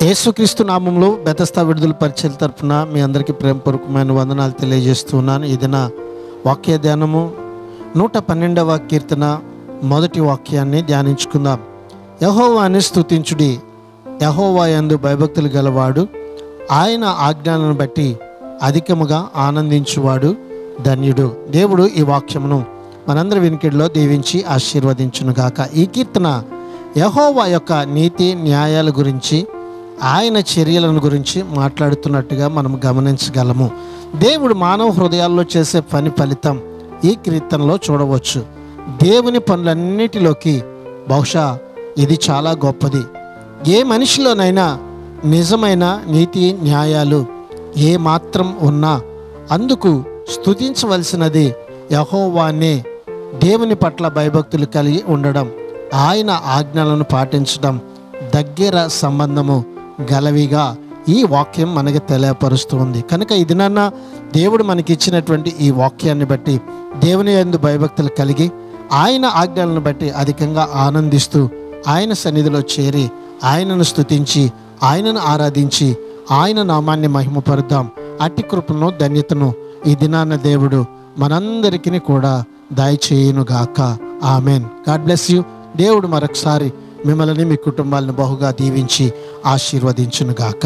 యేసుక్రీస్తు నామంలో బెతస్తా విడుదల పరిచయం తరపున మీ అందరికీ ప్రేమపూర్వకమైన వందనాలు తెలియజేస్తున్నాను. ఇది నా వాక్య ధ్యానము. 112వ కీర్తన మొదటి వాక్యాన్ని ధ్యానించుకుందాం. యెహోవాని స్తుతించుడి, యెహోవా యందు భయభక్తులు గలవాడు, ఆయన ఆజ్ఞలను బట్టి అధికముగా ఆనందించువాడు ధన్యుడు. దేవుడు ఈ వాక్యమును మనందరి వినికిడిలో దీవించి ఆశీర్వదించునుగాక. ఈ కీర్తన యెహోవా యొక్క నీతి న్యాయాల గురించి, ఆయన చర్యలను గురించి మాట్లాడుతున్నట్టుగా మనం గమనించగలము. దేవుడు మానవ హృదయాల్లో చేసే పని ఫలితం ఈ కీర్తనలో చూడవచ్చు. దేవుని పనులన్నిటిలోకి బహుశా ఇది చాలా గొప్పది. ఏ మనిషిలోనైనా నిజమైన నీతి న్యాయాలు ఏ మాత్రం ఉన్నా అందుకు స్తుతించవలసినది యెహోవానే. దేవుని పట్ల భయభక్తులు కలిగి ఉండడం, ఆయన ఆజ్ఞలను పాటించడం దగ్గర సంబంధము గలవిగా ఈ వాక్యం మనకి తెలియపరుస్తుంది. కనుక ఇది నాన్న దేవుడు మనకి ఇచ్చినటువంటి ఈ వాక్యాన్ని బట్టి దేవుని యందు భయభక్తులు కలిగి ఆయన ఆజ్ఞలను బట్టి అధికంగా ఆనందిస్తూ ఆయన సన్నిధిలో చేరి ఆయనను స్తుతించి ఆయనను ఆరాధించి ఆయన నామాన్ని మహిమపరుద్దాం. అట్టి కృపను ధన్యతను ఈ దినాన్న దేవుడు మనందరికీ కూడా దయచేయునుగాక. ఆమెన్. God bless you. దేవుడు మరొకసారి మిమ్మల్ని మీ కుటుంబాలను బహుగా దీవించి ఆశీర్వదించునుగాక.